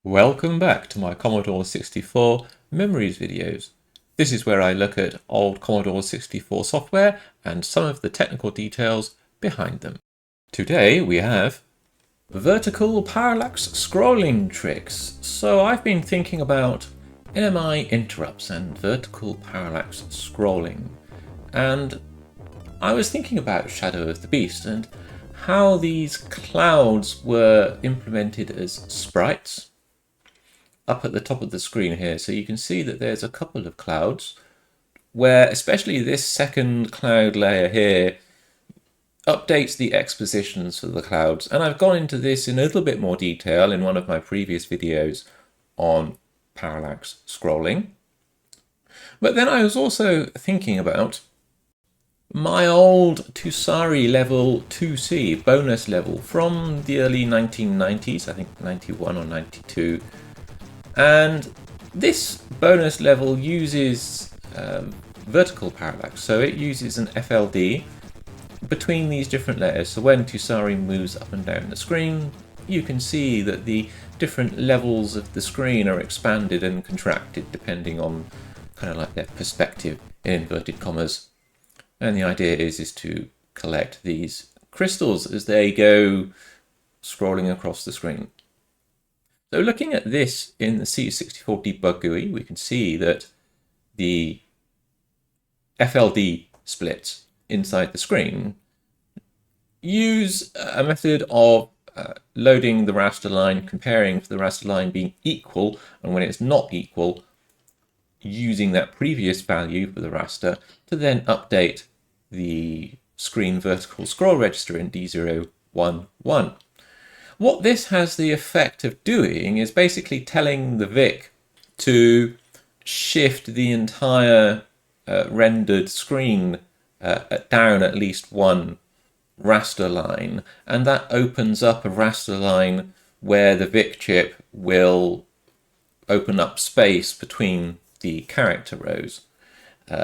Welcome back to my Commodore 64 Memories videos. This is where I look at old Commodore 64 software and some of the technical details behind them. Today we have vertical parallax scrolling tricks. So I've been thinking about NMI interrupts and vertical parallax scrolling, and I was thinking about Shadow of the Beast and how these clouds were implemented as sprites up at the top of the screen here. So you can see that there's a couple of clouds where especially this second cloud layer here updates the expositions for the clouds. And I've gone into this in a little bit more detail in one of my previous videos on parallax scrolling. But then I was also thinking about my old Tari level 2C bonus level from the early 1990s, I think 91 or 92. And this bonus level uses vertical parallax, so it uses an FLD between these different layers. So when Tari moves up and down the screen, you can see that the different levels of the screen are expanded and contracted depending on kind of like their perspective in inverted commas. And the idea is to collect these crystals as they go scrolling across the screen. So looking at this in the C64 debug GUI, we can see that the FLD splits inside the screen use a method of loading the raster line, comparing for the raster line being equal, and when it's not equal, using that previous value for the raster to then update the screen vertical scroll register in D011. What this has the effect of doing is basically telling the VIC to shift the entire rendered screen down at least one raster line, and that opens up a raster line where the VIC chip will open up space between the character rows.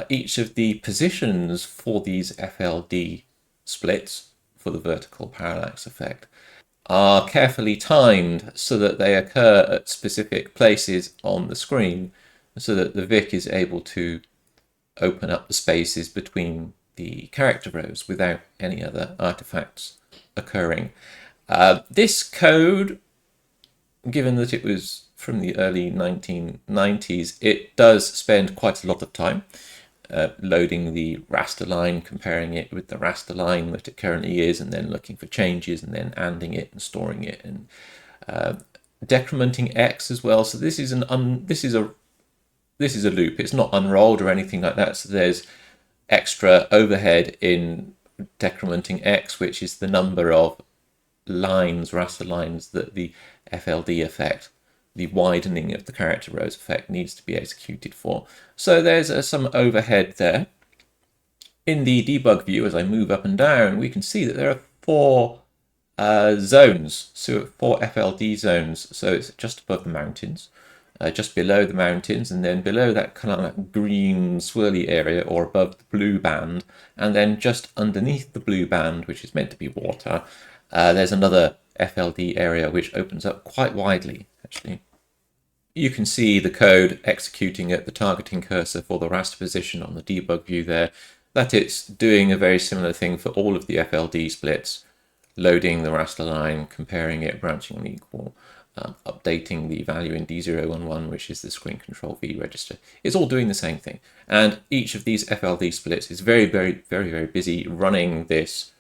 Each of the positions for these FLD splits for the vertical parallax effect are carefully timed so that they occur at specific places on the screen so that the VIC is able to open up the spaces between the character rows without any other artifacts occurring. This code, given that it was from the early 1990s, it does spend quite a lot of time loading the raster line, comparing it with the raster line that it currently is, and then looking for changes, and then anding it and storing it, and decrementing X as well. So this is a loop. It's not unrolled or anything like that. So there's extra overhead in decrementing X, which is the number of lines, raster lines, that the FLD effect, the widening of the character rows effect, needs to be executed for. So there's some overhead there. In the debug view, as I move up and down, we can see that there are four zones, so four FLD zones. So it's just above the mountains, just below the mountains, and then below that kind of like green swirly area, or above the blue band, and then just underneath the blue band, which is meant to be water, there's another FLD area which opens up quite widely, actually. You can see the code executing at the targeting cursor for the raster position on the debug view there, that it's doing a very similar thing for all of the FLD splits, loading the raster line, comparing it, branching on equal, updating the value in D011, which is the screen control V register. It's all doing the same thing. And each of these FLD splits is very, very, very, very busy running this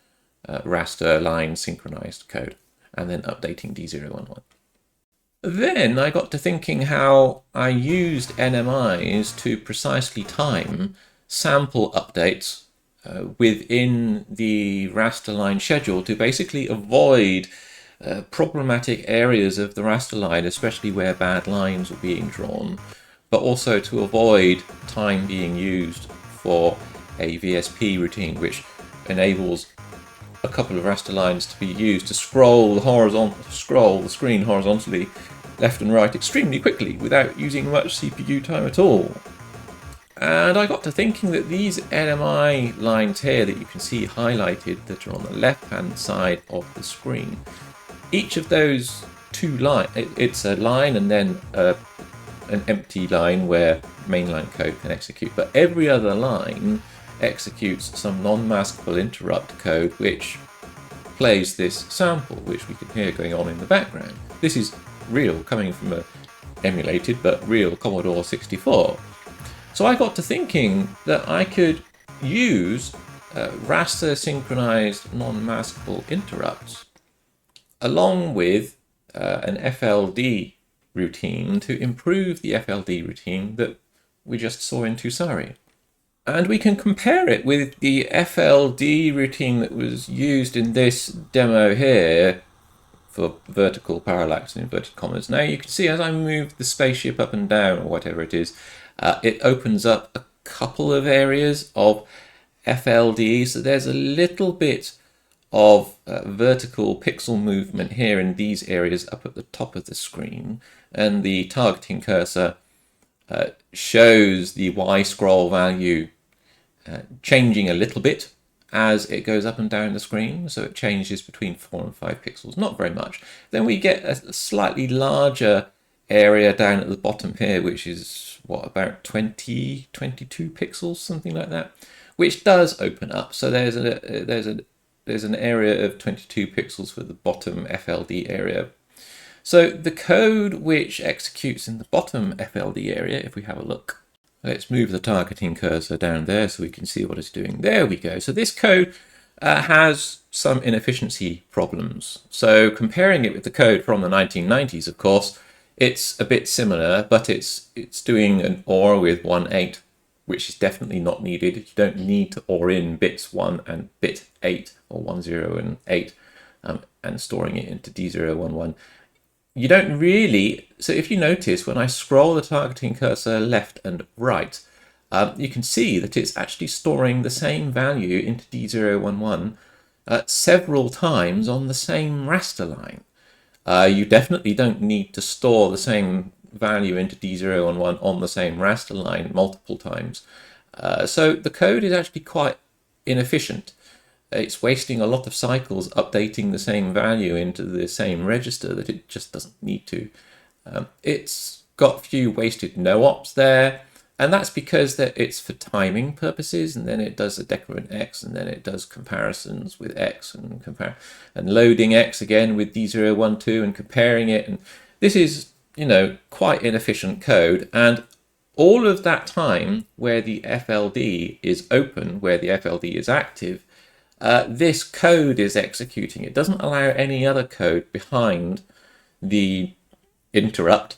raster line synchronized code and then updating D011. Then I got to thinking how I used NMIs to precisely time sample updates within the raster line schedule to basically avoid problematic areas of the raster line, especially where bad lines were being drawn, but also to avoid time being used for a VSP routine, which enables a couple of raster lines to be used to scroll the screen horizontally left and right extremely quickly without using much CPU time at all. And I got to thinking that these NMI lines here that you can see highlighted that are on the left hand side of the screen, each of those two line. It's a line and then an empty line where mainline code can execute. But every other line executes some non-maskable interrupt code which plays this sample, which we can hear going on in the background. This is real, coming from a emulated but real Commodore 64. So I got to thinking that I could use raster synchronized non-maskable interrupts along with an FLD routine to improve the FLD routine that we just saw in Tari. And we can compare it with the FLD routine that was used in this demo here for vertical parallax in inverted commas. Now you can see as I move the spaceship up and down, or whatever it is, it opens up a couple of areas of FLD. So there's a little bit of vertical pixel movement here in these areas up at the top of the screen. And the targeting cursor shows the Y scroll value changing a little bit as it goes up and down the screen. So it changes between 4 and 5 pixels, not very much. Then we get a slightly larger area down at the bottom here, which is what, about 22 pixels, something like that, which does open up. So there's an area of 22 pixels for the bottom FLD area. So the code which executes in the bottom FLD area, if we have a look, let's move the targeting cursor down there so we can see what it's doing. There we go. So this code has some inefficiency problems. So comparing it with the code from the 1990s, of course, it's a bit similar, but it's doing an OR with 1/8, which is definitely not needed. You don't need to OR in bits 1 and bit 8, or 1, 0 and 8, and storing it into D0, 1, 1. You don't really, so if you notice when I scroll the targeting cursor left and right, you can see that it's actually storing the same value into D0, 1, 1 several times on the same raster line. You definitely don't need to store the same value into D0, 1, 1 on the same raster line multiple times. So the code is actually quite inefficient. It's wasting a lot of cycles updating the same value into the same register that it just doesn't need to. It's got a few wasted no-ops there, and that's because it's for timing purposes, and then it does a decrement X, and then it does comparisons with X, and loading X again with D0, 1, 2, and comparing it. And this is, quite inefficient code, and all of that time where the FLD is open, where the FLD is active, this code is executing. It doesn't allow any other code behind the interrupt,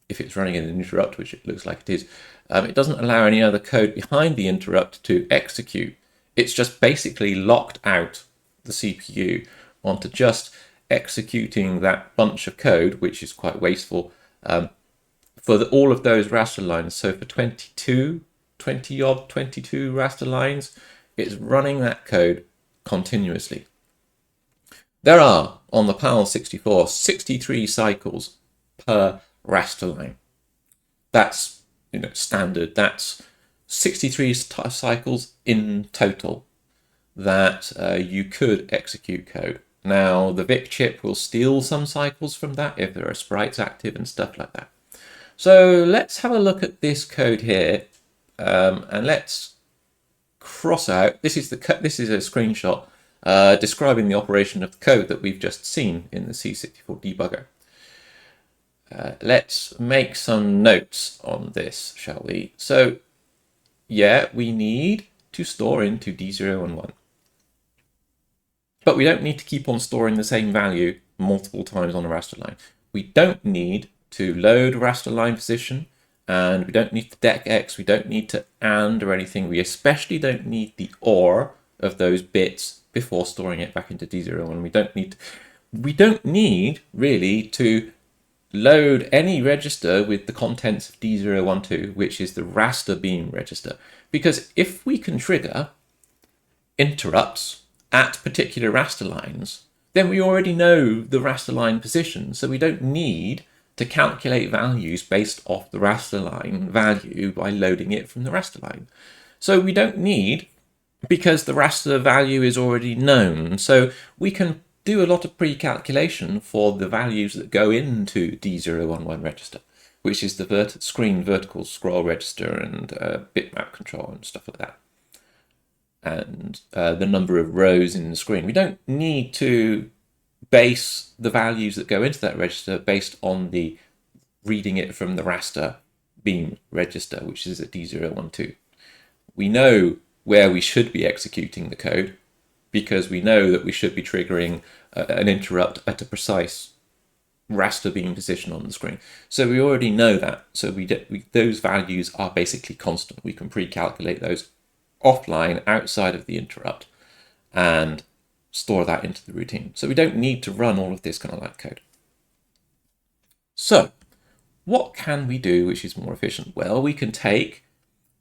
if it's running an interrupt, which it looks like it is. It doesn't allow any other code behind the interrupt to execute. It's just basically locked out the CPU onto just executing that bunch of code, which is quite wasteful, for all of those raster lines. So for 22 raster lines, it's running that code continuously. There are, on the PAL 64, 63 cycles per raster line. That's standard. That's 63 cycles in total that you could execute code. Now, the VIC chip will steal some cycles from that if there are sprites active and stuff like that. So let's have a look at this code here, and let's cross out. This is a screenshot describing the operation of the code that we've just seen in the C64 debugger. Let's make some notes on this, shall we? So, yeah, we need to store into D0 and 1. But we don't need to keep on storing the same value multiple times on a raster line. We don't need to load raster line position, and we don't need to decx, we don't need to AND or anything. We especially don't need the OR of those bits before storing it back into D0, and we don't need really to load any register with the contents of D012, which is the raster beam register. Because if we can trigger interrupts at particular raster lines, then we already know the raster line position, so we don't need to calculate values based off the raster line value by loading it from the raster line. So we don't need, because the raster value is already known, so we can do a lot of pre-calculation for the values that go into D011 register, which is the screen vertical scroll register and bitmap control and stuff like that, and the number of rows in the screen. We don't need to base the values that go into that register based on the reading it from the raster beam register, which is at D012. We know where we should be executing the code because we know that we should be triggering an interrupt at a precise raster beam position on the screen. So we already know that. So those values are basically constant. We can pre-calculate those offline outside of the interrupt and store that into the routine. So we don't need to run all of this kind of like code. So what can we do which is more efficient? Well, we can take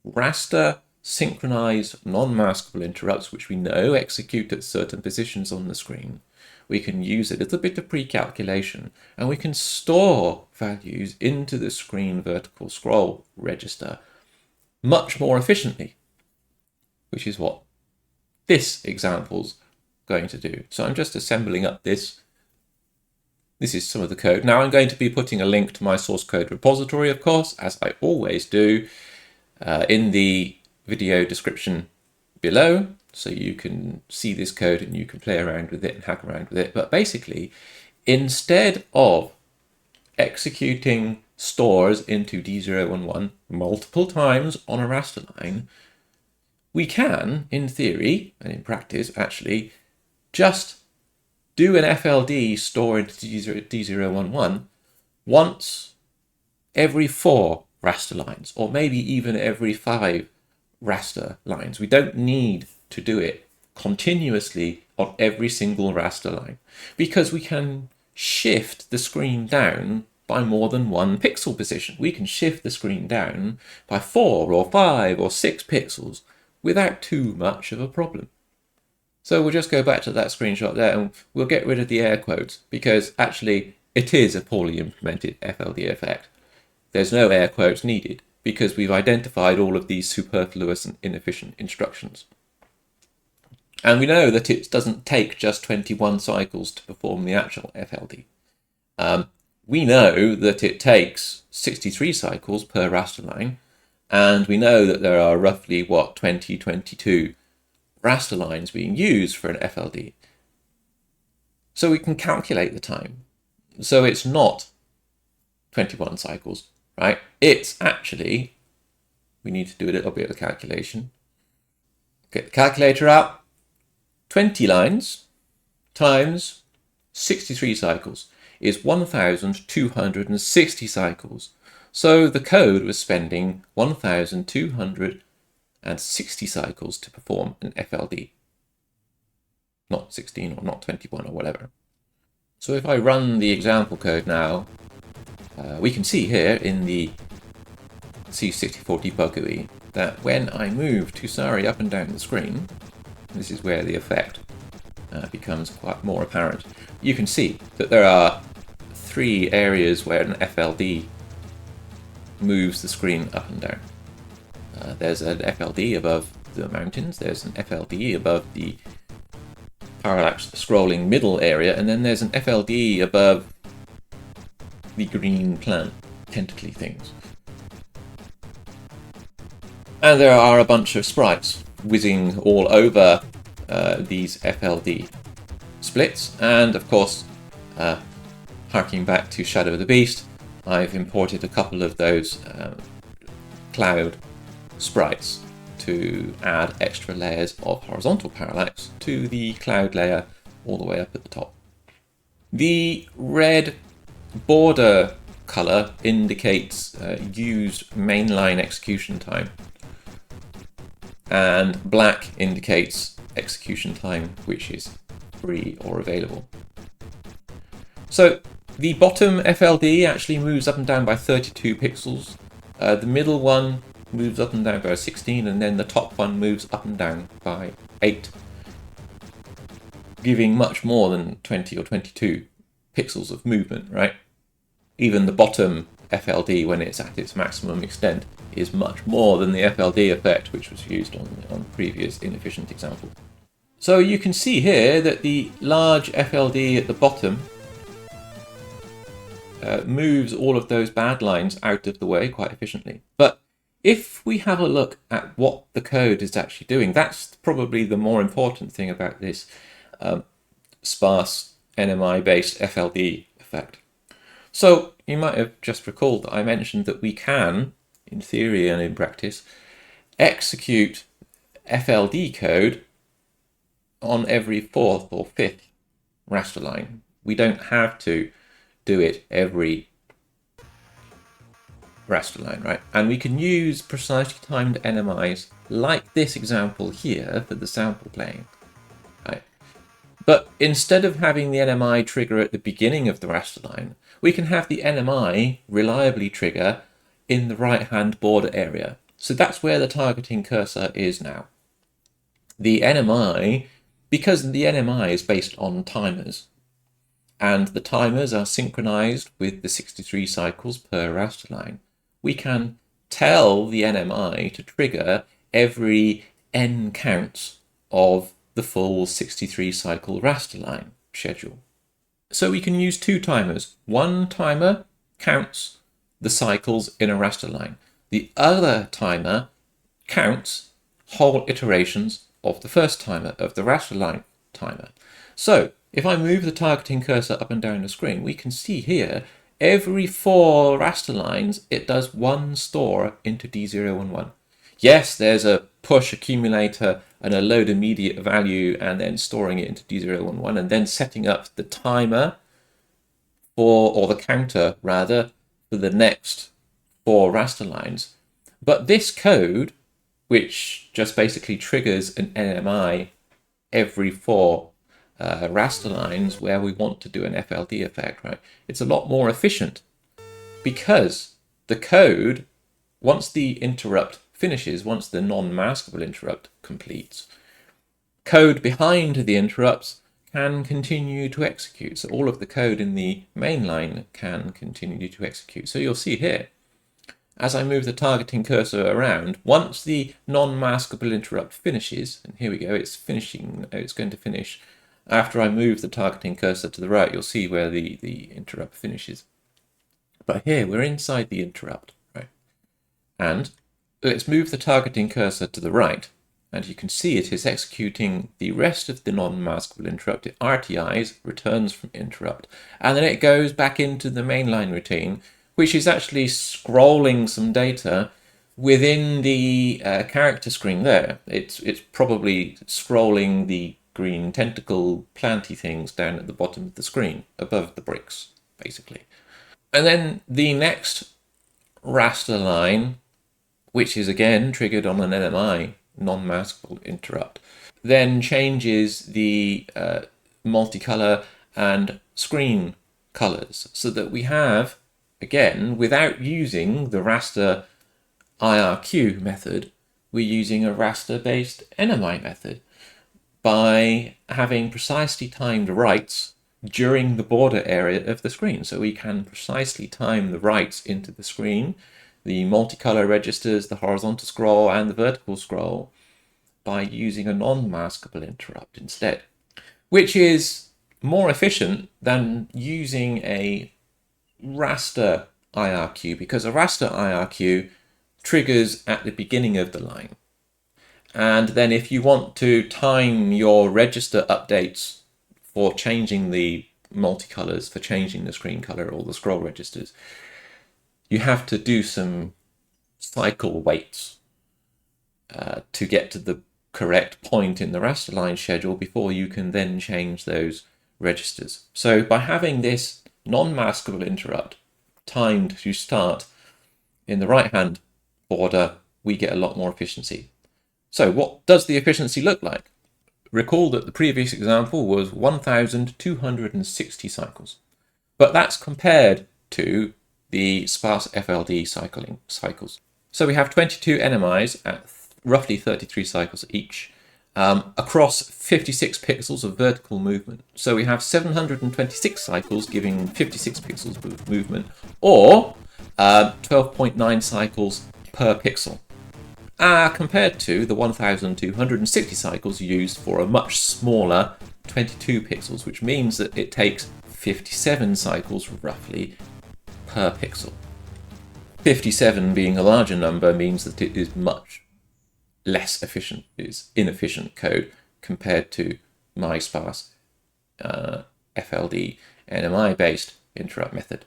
raster synchronized non-maskable interrupts, which we know execute at certain positions on the screen. We can use a little bit of pre-calculation and we can store values into the screen vertical scroll register much more efficiently, which is what this example's going to do. So I'm just assembling up this. This is some of the code. Now I'm going to be putting a link to my source code repository, of course, as I always do, in the video description below, so you can see this code and you can play around with it and hack around with it. But basically, instead of executing stores into D011 multiple times on a raster line, we can, in theory and in practice, actually just do an FLD store into D011 once every 4 raster lines, or maybe even every 5 raster lines. We don't need to do it continuously on every single raster line because we can shift the screen down by more than 1 pixel position. We can shift the screen down by 4 or 5 or 6 pixels without too much of a problem. So we'll just go back to that screenshot there and we'll get rid of the air quotes because actually it is a poorly implemented FLD effect. There's no air quotes needed because we've identified all of these superfluous and inefficient instructions. And we know that it doesn't take just 21 cycles to perform the actual FLD. We know that it takes 63 cycles per raster line, and we know that there are roughly, 22 raster lines being used for an FLD. So we can calculate the time. So it's not 21 cycles, right? It's actually, we need to do a little bit of calculation. Get the calculator out. 20 lines times 63 cycles is 1,260 cycles. So the code was spending 1,260 cycles to perform an FLD. Not 16 or not 21 or whatever. So if I run the example code now, we can see here in the C64 debug GUI that when I move Tari up and down the screen, this is where the effect becomes quite more apparent. You can see that there are 3 areas where an FLD moves the screen up and down. There's an FLD above the mountains, there's an FLD above the parallax scrolling middle area, and then there's an FLD above the green plant tentacly things. And there are a bunch of sprites whizzing all over these FLD splits, and of course, harking back to Shadow of the Beast, I've imported a couple of those cloud sprites to add extra layers of horizontal parallax to the cloud layer all the way up at the top. The red border color indicates used mainline execution time, and black indicates execution time which is free or available. So the bottom FLD actually moves up and down by 32 pixels. The middle one moves up and down by 16, and then the top one moves up and down by 8, giving much more than 20 or 22 pixels of movement, right? Even the bottom FLD, when it's at its maximum extent, is much more than the FLD effect which was used on the previous inefficient example. So you can see here that the large FLD at the bottom moves all of those bad lines out of the way quite efficiently. But if we have a look at what the code is actually doing, that's probably the more important thing about this sparse NMI-based FLD effect. So you might have just recalled that I mentioned that we can, in theory and in practice, execute FLD code on every fourth or fifth raster line. We don't have to do it every raster line, right? And we can use precisely timed NMIs like this example here for the sample playing, right? But instead of having the NMI trigger at the beginning of the raster line, we can have the NMI reliably trigger in the right-hand border area. So that's where the targeting cursor is now. The NMI, because the NMI is based on timers, and the timers are synchronized with the 63 cycles per raster line, we can tell the NMI to trigger every n counts of the full 63 cycle raster line schedule. So we can use two timers. One timer counts the cycles in a raster line. The other timer counts whole iterations of the first timer, of the raster line timer. So if I move the targeting cursor up and down the screen, we can see here every 4 raster lines it does one store into D0 and 1. Yes, there's a push accumulator and a load immediate value and then storing it into D0 and 1 and then setting up the timer for, or the counter rather, for the next 4 raster lines. But this code, which just basically triggers an NMI every 4 raster lines where we want to do an FLD effect, right? It's a lot more efficient because the code, once the interrupt finishes, once the non-maskable interrupt completes, code behind the interrupts can continue to execute. So all of the code in the main line can continue to execute. So you'll see here, as I move the targeting cursor around, once the non-maskable interrupt finishes, and here we go, it's finishing, it's going to finish. After I move the targeting cursor to the right, you'll see where the interrupt finishes. But here, we're inside the interrupt, right? And let's move the targeting cursor to the right, and you can see it is executing the rest of the non-maskable interrupt. It RTIs, returns from interrupt, and then it goes back into the mainline routine, which is actually scrolling some data within the character screen there. It's probably scrolling the green tentacle planty things down at the bottom of the screen, above the bricks, basically. And then the next raster line, which is again triggered on an NMI, non-maskable interrupt, then changes the multicolor and screen colors so that we have, again, without using the raster IRQ method, we're using a raster-based NMI method by having precisely timed writes during the border area of the screen. So we can precisely time the writes into the screen, the multicolor registers, the horizontal scroll, and the vertical scroll by using a non-maskable interrupt instead, which is more efficient than using a raster IRQ, because a raster IRQ triggers at the beginning of the line. And then if you want to time your register updates for changing the multicolors, for changing the screen color or the scroll registers, you have to do some cycle waits to get to the correct point in the raster line schedule before you can then change those registers. So by having this non-maskable interrupt timed to start in the right-hand border, we get a lot more efficiency. So what does the efficiency look like? Recall that the previous example was 1,260 cycles, but that's compared to the sparse FLD cycles. So we have 22 NMIs at roughly 33 cycles each, across 56 pixels of vertical movement. So we have 726 cycles giving 56 pixels of movement, or 12.9 cycles per pixel. compared to the 1260 cycles used for a much smaller 22 pixels, which means that it takes 57 cycles roughly per pixel. 57 being a larger number means that it is much less efficient, is inefficient code compared to my sparse FLD NMI based interrupt method.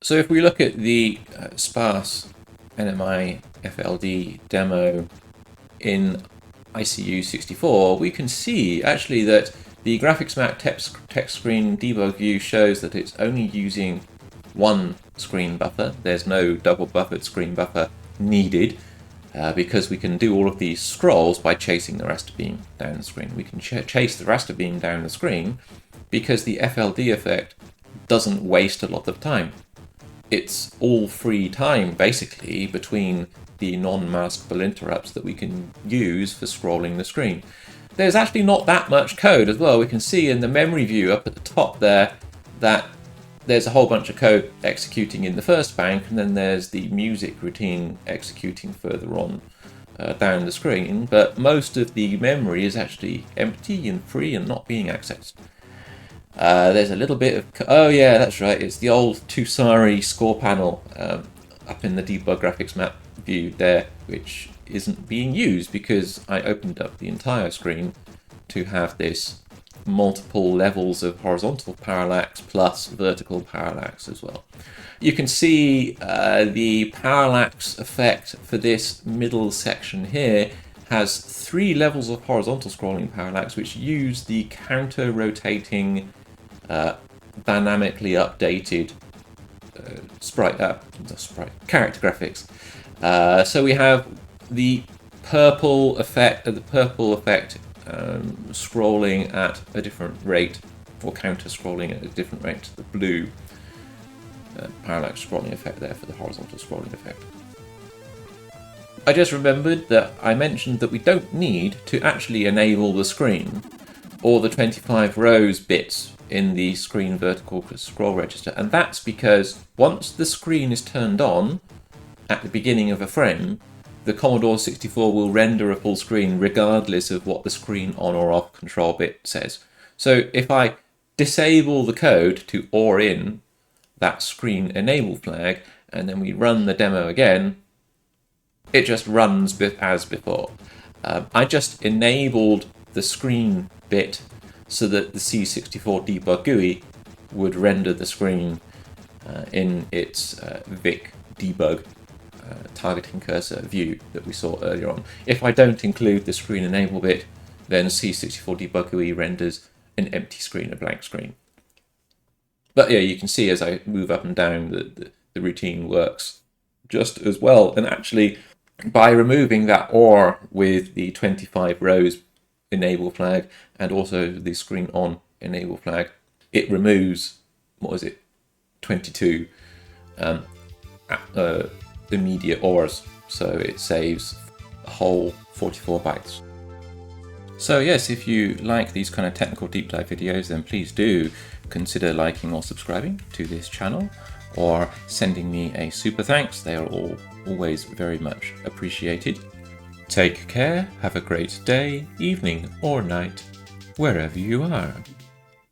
So if we look at the sparse NMI FLD demo in ICU64, we can see actually that the graphics map text screen debug view shows that it's only using one screen buffer. There's no double buffered screen buffer needed because we can do all of these scrolls by chasing the raster beam down the screen. We can chase the raster beam down the screen because the FLD effect doesn't waste a lot of time. It's all free time basically between the non-maskable interrupts that we can use for scrolling the screen. There's actually not that much code as well. We can see in the memory view up at the top there that there's a whole bunch of code executing in the first bank, and then there's the music routine executing further on down the screen, but most of the memory is actually empty and free and not being accessed. There's a little bit of... Oh yeah, that's right, it's the old Tari score panel up in the debug graphics map view there, which isn't being used because I opened up the entire screen to have this multiple levels of horizontal parallax plus vertical parallax as well. You can see the parallax effect for this middle section here has 3 levels of horizontal scrolling parallax which use the counter-rotating dynamically updated character graphics. So we have the purple effect, scrolling at a different rate, or counter scrolling at a different rate to the blue parallax scrolling effect there for the horizontal scrolling effect. I just remembered that I mentioned that we don't need to actually enable the screen or the 25 rows bits in the screen vertical scroll register, and that's because once the screen is turned on at the beginning of a frame, the Commodore 64 will render a full screen regardless of what the screen on or off control bit says. So if I disable the code to OR in that screen enable flag and then we run the demo again, it just runs as before. I just enabled the screen bit so that the C64 debug GUI would render the screen in its VIC debug targeting cursor view that we saw earlier on. If I don't include the screen enable bit, then C64 debug GUI renders an empty screen, a blank screen. But yeah, you can see as I move up and down that the routine works just as well. And actually, by removing that OR with the 25 rows enable flag and also the screen on enable flag, it removes, 22 immediate ORs, so it saves a whole 44 bytes. So yes, if you like these kind of technical deep dive videos, then please do consider liking or subscribing to this channel, or sending me a super thanks. They are always very much appreciated. Take care, have a great day, evening or night, wherever you are.